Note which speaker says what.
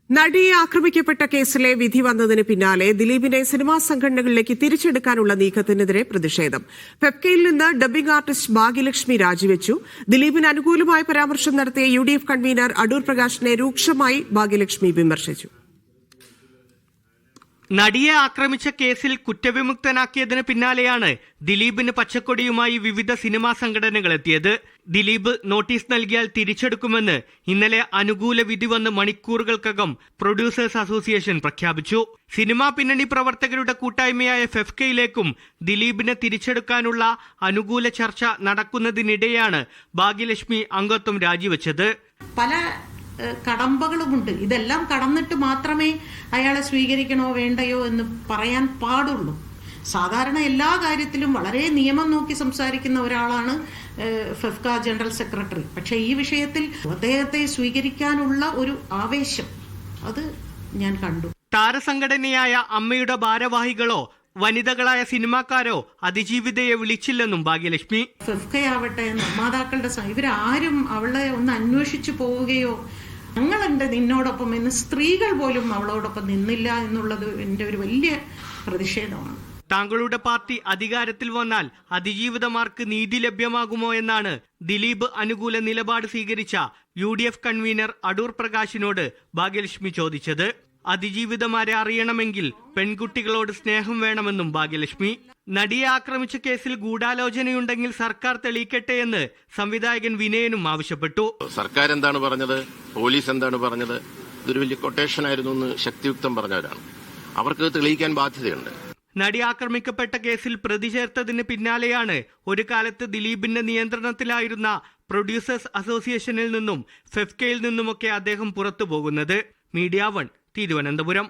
Speaker 1: നടിയെ ആക്രമിക്കപ്പെട്ട കേസിലെ വിധി വന്നതിന് പിന്നാലെ ദിലീപിനെ സിനിമാ സംഘടനകളിലേക്ക് തിരിച്ചെടുക്കാനുള്ള നീക്കത്തിനെതിരെ പ്രതിഷേധം. ഫെഫ്കയിൽ നിന്ന് ഡബ്ബിംഗ് ആർട്ടിസ്റ്റ് ഭാഗ്യലക്ഷ്മി രാജിവെച്ചു. ദിലീപിന് അനുകൂലമായ പരാമർശം നടത്തിയ UDF കൺവീനർ അടൂർ പ്രകാശിനെ രൂക്ഷമായി ഭാഗ്യലക്ഷ്മി വിമർശിച്ചു.
Speaker 2: നടിയെ ആക്രമിച്ച കേസിൽ കുറ്റവിമുക്തനാക്കിയതിന് പിന്നാലെയാണ് ദിലീപിന് പച്ചക്കൊടിയുമായി വിവിധ സിനിമാ സംഘടനകൾ എത്തിയത്. ദിലീപ് നോട്ടീസ് നൽകിയാൽ തിരിച്ചെടുക്കുമെന്ന് ഇന്നലെ അനുകൂല വിധി വന്ന് മണിക്കൂറുകൾക്കകം പ്രൊഡ്യൂസേഴ്സ് അസോസിയേഷൻ പ്രഖ്യാപിച്ചു. സിനിമാ പിന്നണി പ്രവർത്തകരുടെ കൂട്ടായ്മയായ ഫെഫ്കയിലേക്കും ദിലീപിനെ തിരിച്ചെടുക്കാനുള്ള അനുകൂല ചർച്ച നടക്കുന്നതിനിടെയാണ് ഭാഗ്യലക്ഷ്മി അംഗത്വം രാജിവെച്ചത്.
Speaker 3: പല കടമ്പകളുമുണ്ട്. ഇതെല്ലാം കടന്നിട്ട് മാത്രമേ അയാളെ സ്വീകരിക്കണോ വേണ്ടയോ എന്ന് പറയാൻ പാടുള്ളൂ. സാധാരണ എല്ലാ കാര്യത്തിലും വളരെ നിയമം നോക്കി സംസാരിക്കുന്ന ഒരാളാണ് ഫെഫ്ക ജനറൽ സെക്രട്ടറി. പക്ഷെ ഈ വിഷയത്തിൽ അദ്ദേഹത്തെ സ്വീകരിക്കാനുള്ള ഒരു ആവേശം അത് ഞാൻ കണ്ടു.
Speaker 2: താരസംഘടനയായ അമ്മയുടെ ഭാരവാഹികളോ വനിതകളായ സിനിമാക്കാരോ അതിജീവിതയെ വിളിച്ചില്ലെന്നും ഭാഗ്യലക്ഷ്മി.
Speaker 3: ഫെഫ്കയാവട്ടെ, നിർമ്മാതാക്കളുടെ ഇവരാരും അവളെ ഒന്ന് അന്വേഷിച്ചു പോവുകയോ ഞങ്ങളുണ്ട് നിന്നോടൊപ്പം എന്ന് സ്ത്രീകൾ പോലും അവളോടൊപ്പം നിന്നില്ല എന്നുള്ളത് എൻ്റെ ഒരു വലിയ പ്രതിഷേധമാണ്.
Speaker 2: താങ്കളുടെ പാർട്ടി അധികാരത്തിൽ വന്നാൽ അതിജീവിതമാർക്ക് നീതി ലഭ്യമാകുമോ എന്നാണ് ദിലീപ് അനുകൂല നിലപാട് സ്വീകരിച്ച UDF കൺവീനർ അടൂർ പ്രകാശിനോട് ഭാഗ്യലക്ഷ്മി ചോദിച്ചത്. അതിജീവിതമാരെ അറിയണമെങ്കിൽ പെൺകുട്ടികളോട് സ്നേഹം വേണമെന്നും ഭാഗ്യലക്ഷ്മി. നടിയെ ആക്രമിച്ച കേസിൽ ഗൂഢാലോചനയുണ്ടെങ്കിൽ സർക്കാർ തെളിയിക്കട്ടെ എന്ന് സംവിധായകൻ വിനയനും ആവശ്യപ്പെട്ടു.
Speaker 4: സർക്കാർ എന്താണ് പറഞ്ഞത്, പോലീസ് എന്താണ് പറഞ്ഞത്, ഇതൊരു വലിയ കൊട്ടേഷൻ ആയിരുന്നു എന്ന് ശക്തിയുക്തം പറഞ്ഞവരാണ്. അവർക്ക് തെളിയിക്കാൻ ബാധ്യതയുണ്ട്.
Speaker 2: നടി ആക്രമിക്കപ്പെട്ട കേസിൽ പ്രതി ചേർത്തതിന് പിന്നാലെയാണ് ഒരു കാലത്ത് ദിലീപിന്റെ നിയന്ത്രണത്തിലായിരുന്ന പ്രൊഡ്യൂസേഴ്സ് അസോസിയേഷനിൽ നിന്നും ഫെഫ്കയിൽ നിന്നുമൊക്കെ അദ്ദേഹം പുറത്തു പോകുന്നത്. മീഡിയ 1 തിരുവനന്തപുരം.